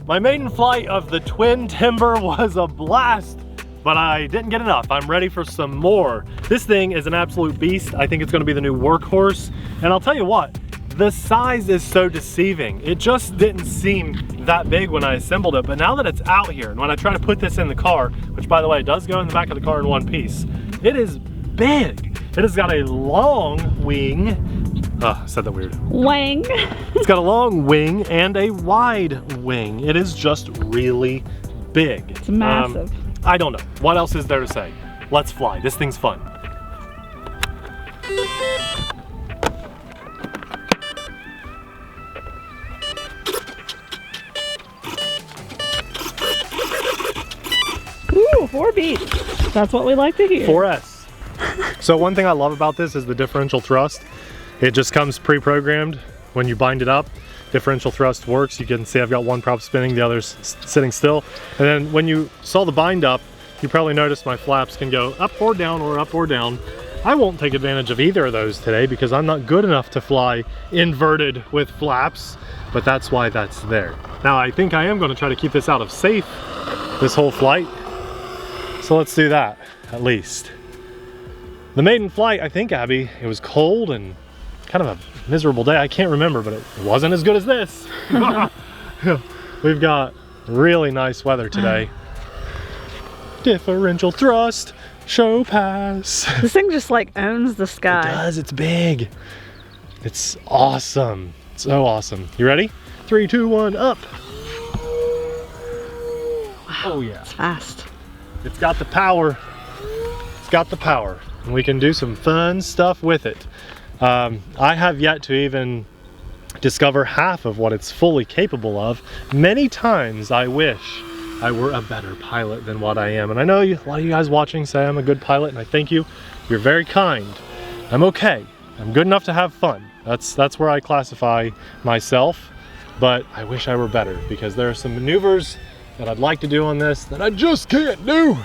my maiden flight of the Twin Timber was a blast, but I didn't get enough. I'm ready for some more. This thing is an absolute beast. I think it's gonna be the new workhorse. And I'll tell you what, the size is so deceiving. It just didn't seem that big when I assembled it, but now that it's out here, and when I try to put this in the car, which by the way, does go in the back of the car in one piece, it is big. It has got a long wing. Oh, I said that weird. Wing. It's got a long wing and a wide wing. It is just really big. It's massive. I don't know. What else is there to say? Let's fly. This thing's fun. Ooh, 4 beats. That's what we like to hear. 4S. So one thing I love about this is the differential thrust. It just comes pre-programmed when you bind it up. Differential thrust works. You can see I've got one prop spinning, the other's sitting still. And then when you saw the bind up, you probably noticed my flaps can go up or down or up or down. I won't take advantage of either of those today because I'm not good enough to fly inverted with flaps, but that's why that's there. Now I think I am going to try to keep this out of safe this whole flight. So let's do that at least. The maiden flight, I think, Abby, it was cold and kind of a miserable day. I can't remember, but it wasn't as good as this. We've got really nice weather today. Differential thrust, show pass. This thing just like owns the sky. It does, it's big. It's awesome, so awesome. You ready? 3, 2, 1, up. Wow, oh yeah. It's fast. It's got the power. It's got the power. And we can do some fun stuff with it. I have yet to even discover half of what it's fully capable of. Many times I wish I were a better pilot than what I am. And I know a lot of you guys watching say I'm a good pilot, and I thank you. You're very kind. I'm okay. I'm good enough to have fun. That's where I classify myself, but I wish I were better because there are some maneuvers that I'd like to do on this that I just can't do.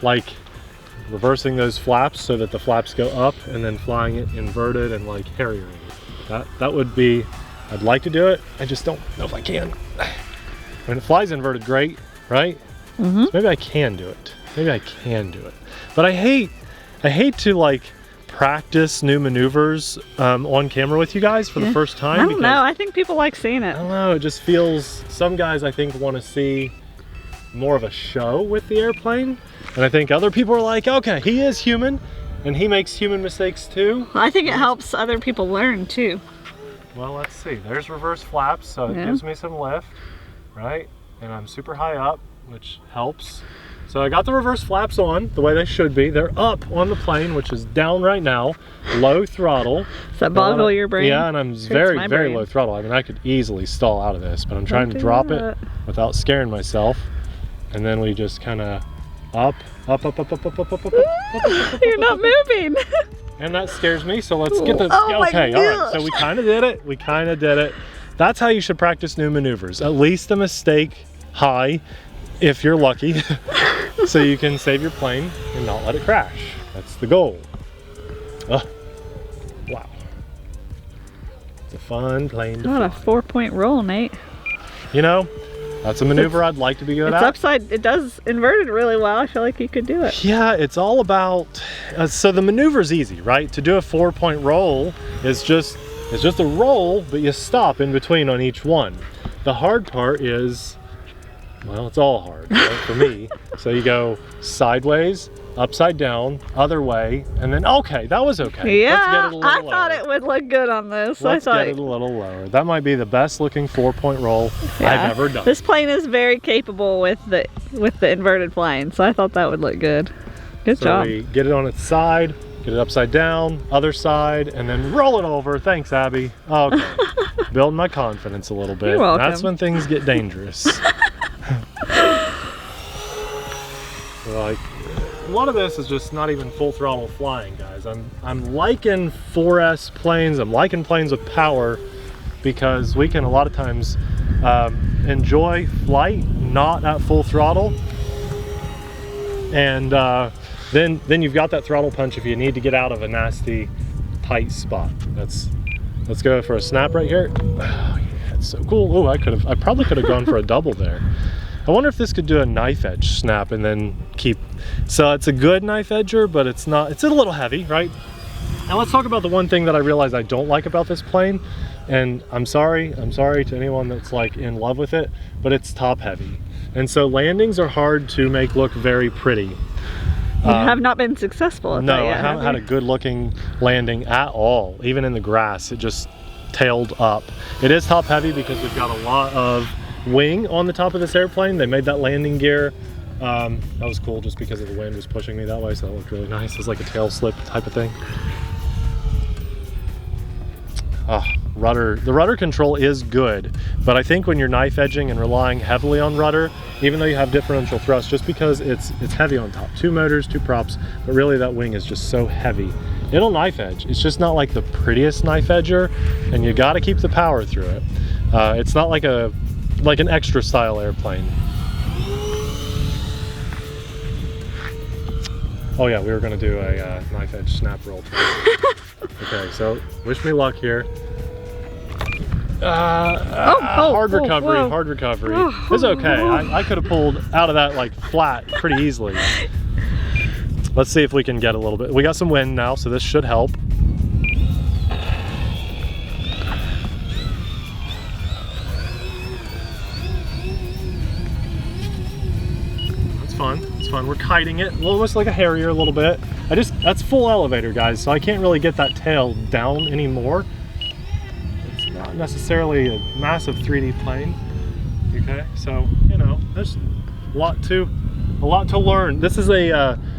Like reversing those flaps so that the flaps go up and then flying it inverted and like Harriering it. That would be, I'd like to do it. I just don't know if I can. I mean, it flies inverted great, right? Mm-hmm. So maybe I can do it. Maybe I can do it. But I hate to like practice new maneuvers on camera with you guys for the first time. I don't know, I think people like seeing it. I don't know, it just feels, some guys I think want to see more of a show with the airplane. And I think other people are like, okay, he is human and he makes human mistakes too. I think it helps other people learn too. Well, let's see. There's reverse flaps, so it gives me some lift, right? And I'm super high up, which helps. So I got the reverse flaps on the way they should be. They're up on the plane, which is down right now, low throttle. Does that boggle your brain? Yeah, and I'm very low throttle. I mean, I could easily stall out of this, but I'm trying to drop it without scaring myself. And then we just kind of up. You're not moving. And that scares me, so let's get the, oh okay, all right, so we kind of did it. That's how you should practice new maneuvers. At least a mistake high, if you're lucky, so you can save your plane and not let it crash. That's the goal. Wow. It's a fun plane to fly. What a 4-point roll, Nate. You know, that's a maneuver I'd like to be good at. It's upside, it does inverted really well. I feel like you could do it. Yeah, it's all about, so the maneuver's easy, right? To do a 4-point roll is just a roll, but you stop in between on each one. The hard part is, well, it's all hard, right, for me. So you go sideways, upside down, other way, and then, okay, that was okay. Yeah, Let's get it a little I lower. thought it would look good on this. Let's get it a little lower. That might be the best looking 4-point roll I've ever done. This plane is very capable with the inverted plane, so I thought that would look good. Good job. We get it on its side, get it upside down, other side, and then roll it over. Thanks, Abby. Okay. Building my confidence a little bit. You're welcome. That's when things get dangerous. Like, a lot of this is just not even full throttle flying, guys. I'm liking 4S planes. I'm liking planes with power because we can a lot of times enjoy flight not at full throttle, and then you've got that throttle punch if you need to get out of a nasty tight spot. Let's go for a snap right here. Oh, yeah, That's so cool. Oh, I probably could have gone for a double there. I wonder if this could do a knife edge snap and then keep, so it's a good knife edger, but it's not, it's a little heavy, right? Now let's talk about the one thing that I realized I don't like about this plane, and I'm sorry to anyone that's like in love with it, but it's top heavy. And so landings are hard to make look very pretty. You have not been successful at that No, yet, I haven't had a good looking landing at all. Even in the grass, it just tailed up. It is top heavy because we've got a lot of wing on the top of this airplane. They made that landing gear. That was cool just because of the wind was pushing me that way, so that looked really nice. It's like a tail slip type of thing. Rudder. The rudder control is good, but I think when you're knife edging and relying heavily on rudder, even though you have differential thrust, just because it's heavy on top. 2 motors, 2 props, but really that wing is just so heavy. It'll knife edge. It's just not like the prettiest knife edger, and you got to keep the power through it. It's not like an extra style airplane. Oh yeah, we were gonna do a knife edge snap roll. Okay, so wish me luck here. Hard recovery. It's okay. I could have pulled out of that like flat pretty easily. Let's see if we can get a little bit. We got some wind now, so this should help. That's fun. It's fun. We're kiting it, almost like a Harrier a little bit. That's full elevator, guys, so I can't really get that tail down anymore. It's not necessarily a massive 3D plane. Okay, so you know, there's a lot to learn. This is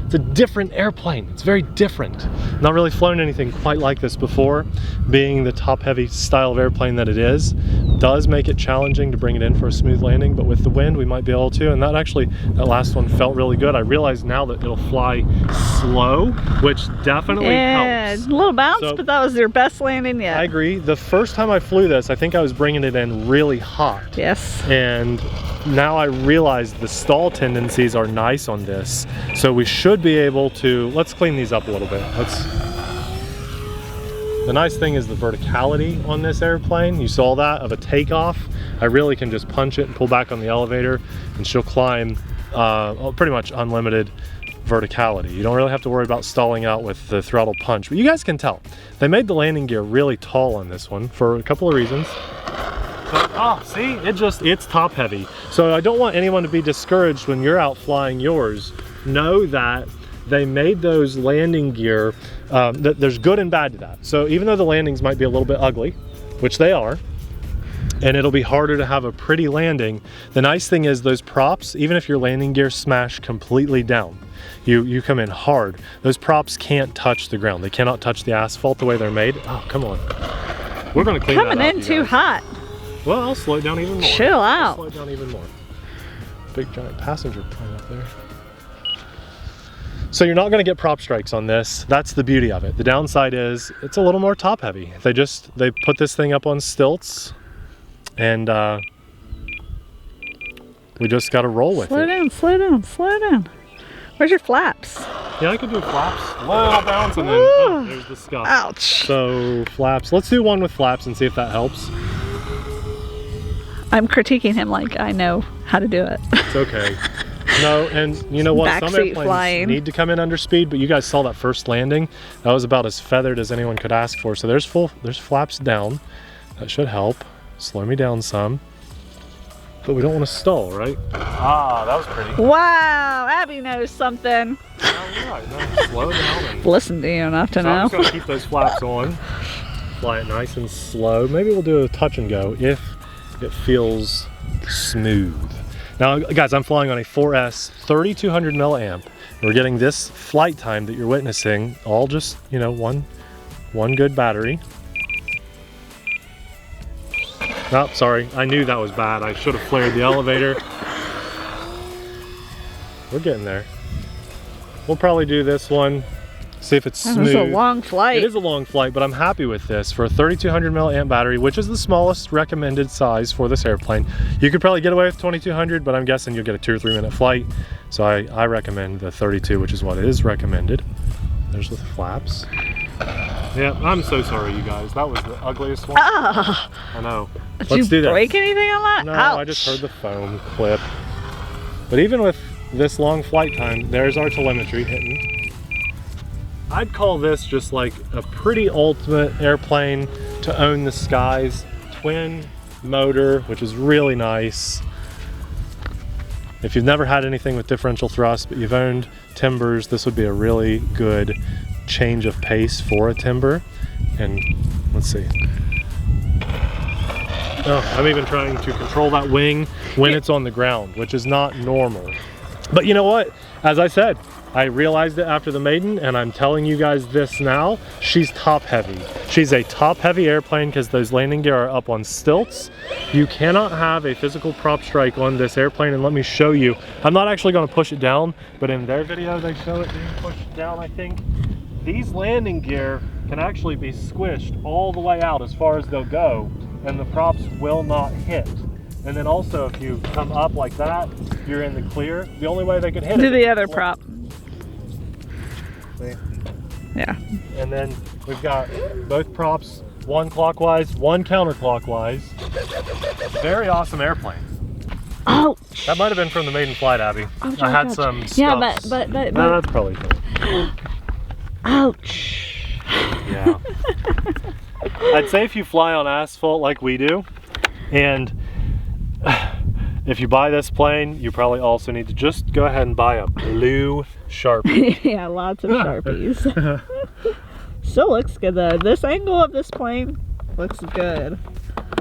it's a different airplane. It's very different. Not really flown anything quite like this before. Being the top heavy style of airplane that it is, does make it challenging to bring it in for a smooth landing, but with the wind we might be able to. And that last one felt really good. I realize now that it'll fly slow, which definitely helps. A little bounce, but that was your best landing yet. I agree. The first time I flew this, I think I was bringing it in really hot. Yes. And now I realize the stall tendencies are nice on this, so we should be able to, let's clean these up a little bit. The nice thing is the verticality on this airplane. You saw that of a takeoff. I really can just punch it and pull back on the elevator and she'll climb pretty much unlimited verticality. You don't really have to worry about stalling out with the throttle punch, but you guys can tell. They made the landing gear really tall on this one for a couple of reasons. But, see, it's top heavy. So I don't want anyone to be discouraged when you're out flying yours. Know that they made those landing gear, there's good and bad to that. So even though the landings might be a little bit ugly, which they are, and it'll be harder to have a pretty landing, the nice thing is those props, even if your landing gear smash completely down, you come in hard, those props can't touch the ground. They cannot touch the asphalt the way they're made. Oh, come on. We're gonna clean that up. Coming in too hot. Well, I'll slow it down even more. Chill out. Slow it down even more. Big giant passenger plane up there. So you're not going to get prop strikes on this. That's the beauty of it. The downside is it's a little more top heavy. They put this thing up on stilts, and we just got to roll with it. Slow down. Where's your flaps? Yeah, I could do flaps. A little bounce and then there's the scuff. Ouch. So flaps. Let's do one with flaps and see if that helps. I'm critiquing him like I know how to do it. It's okay. No, and you know what? Some airplanes flying. need to come in under speed, but you guys saw that first landing. That was about as feathered as anyone could ask for. So there's flaps down. That should help. Slow me down some. But we don't want to stall, right? Ah, that was pretty. Wow, Abby knows something. Right, no, slow down. And listen to you enough to know. I'm just going to keep those flaps on. Fly it nice and slow. Maybe we'll do a touch and go if it feels smooth. Now, guys, I'm flying on a 4S 3200 milliamp. We're getting this flight time that you're witnessing, all just, you know, one good battery. Oh, sorry, I knew that was bad. I should have flared the elevator. We're getting there. We'll probably do this one, see if it's smooth. It's a long flight. It is a long flight, but I'm happy with this for a 3200 milliamp battery, which is the smallest recommended size for this airplane. You could probably get away with 2200, but I'm guessing you'll get a 2 or 3 minute flight. So I recommend the 32, which is what is recommended. There's the flaps. Yeah, I'm so sorry, you guys. That was the ugliest one. Ah! I know. Did Let's do you this. break anything on that? No, Ouch. I just heard the foam clip. But even with this long flight time, there's our telemetry hitting. I'd call this just like a pretty ultimate airplane to own the skies. Twin motor, which is really nice. If you've never had anything with differential thrust, but you've owned timbers, this would be a really good change of pace for a timber. And let's see. Oh, I'm even trying to control that wing when it's on the ground, which is not normal. But you know what? As I said, I realized it after the maiden, and I'm telling you guys this now, she's top heavy. She's a top heavy airplane because those landing gear are up on stilts. You cannot have a physical prop strike on this airplane, and let me show you. I'm not actually going to push it down, but in their video they show it being pushed down, I think. These landing gear can actually be squished all the way out as far as they'll go, and the props will not hit. And then also if you come up like that, you're in the clear. The only way they could hit Do it. the other prop. See? Yeah. And then we've got both props, one clockwise, one counterclockwise. Very awesome airplane. Ouch. That might have been from the maiden flight, Abby. Ouch, I had ouch. some Yeah, scuffs. but No, that's probably good. Ouch. Yeah. I'd say if you fly on asphalt like we do, and if you buy this plane, you probably also need to just go ahead and buy a blue Sharpie. Yeah, lots of Sharpies. Still looks good though. This angle of this plane looks good.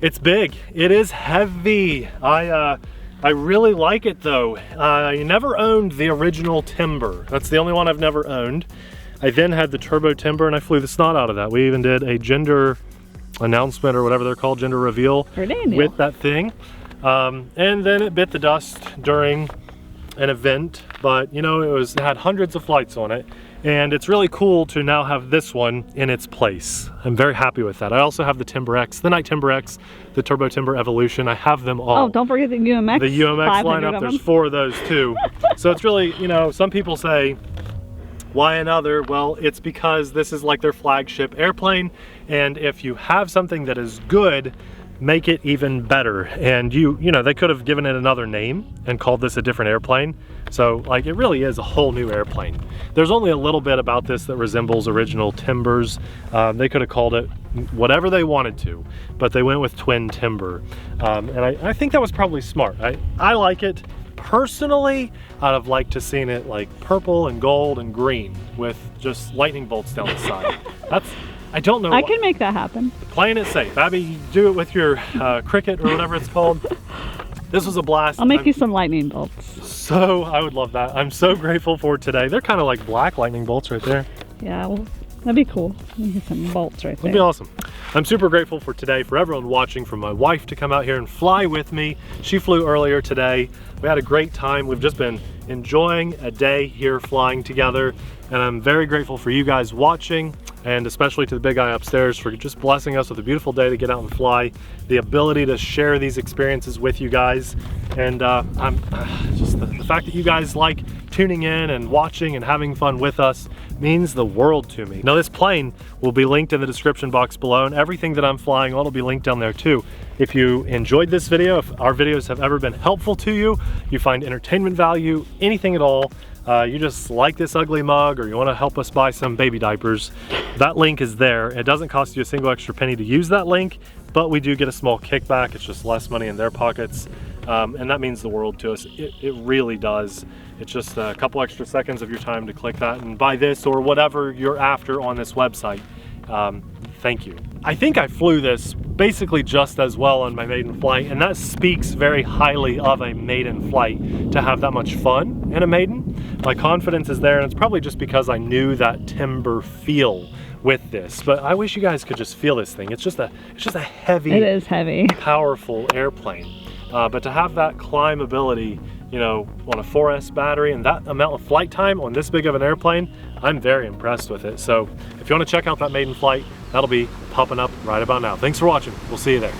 It's big. It is heavy. I really like it though. I never owned the original Timber. That's the only one I've never owned. I then had the Turbo Timber and I flew the snot out of that. We even did a gender announcement or whatever they're called, gender reveal with that thing. And then it bit the dust during an event, but you know, it had hundreds of flights on it, and it's really cool to now have this one in its place. I'm very happy with that. I also have the Timber X, the Night Timber X, the Turbo Timber Evolution. I have them all. Oh, don't forget the UMX. The UMX lineup, there's 4 of those too. So it's really, you know, some people say, why another? Well, it's because this is like their flagship airplane, and if you have something that is good, make it even better. And you know, they could have given it another name and called this a different airplane. So like, it really is a whole new airplane. There's only a little bit about this that resembles original Timbers. They could have called it whatever they wanted to, but they went with Twin Timber. And I think that was probably smart. I like it. Personally, I'd have liked to seen it like purple and gold and green with just lightning bolts down the side. I don't know. I can make that happen. Playing it safe. Abby, you do it with your cricket or whatever it's called. This was a blast. I'll make you some lightning bolts. So, I would love that. I'm so grateful for today. They're kind of like black lightning bolts right there. Yeah, well, that'd be cool. Get some bolts right there. That'd be awesome. I'm super grateful for today, for everyone watching, for my wife to come out here and fly with me. She flew earlier today. We had a great time. We've just been enjoying a day here flying together, and I'm very grateful for you guys watching, and especially to the big guy upstairs for just blessing us with a beautiful day to get out and fly, the ability to share these experiences with you guys, and I'm just the fact that you guys like tuning in and watching and having fun with us means the world to me. Now this plane will be linked in the description box below, and everything that I'm flying on will be linked down there too. If you enjoyed this video, if our videos have ever been helpful to you, you find entertainment value, anything at all, you just like this ugly mug, or you want to help us buy some baby diapers, that link is there. It doesn't cost you a single extra penny to use that link, but we do get a small kickback. It's just less money in their pockets, and that means the world to us. It really does. It's just a couple extra seconds of your time to click that and buy this or whatever you're after on this website. Thank you. I think I flew this basically just as well on my maiden flight, and that speaks very highly of a maiden flight to have that much fun in a maiden. My confidence is there, and it's probably just because I knew that timber feel with this. But I wish you guys could just feel this thing. It's just a heavy, it is heavy, powerful airplane. But to have that climbability, you know, on a 4S battery and that amount of flight time on this big of an airplane, I'm very impressed with it. So if you want to check out that maiden flight, that'll be popping up right about now. Thanks for watching. We'll see you there.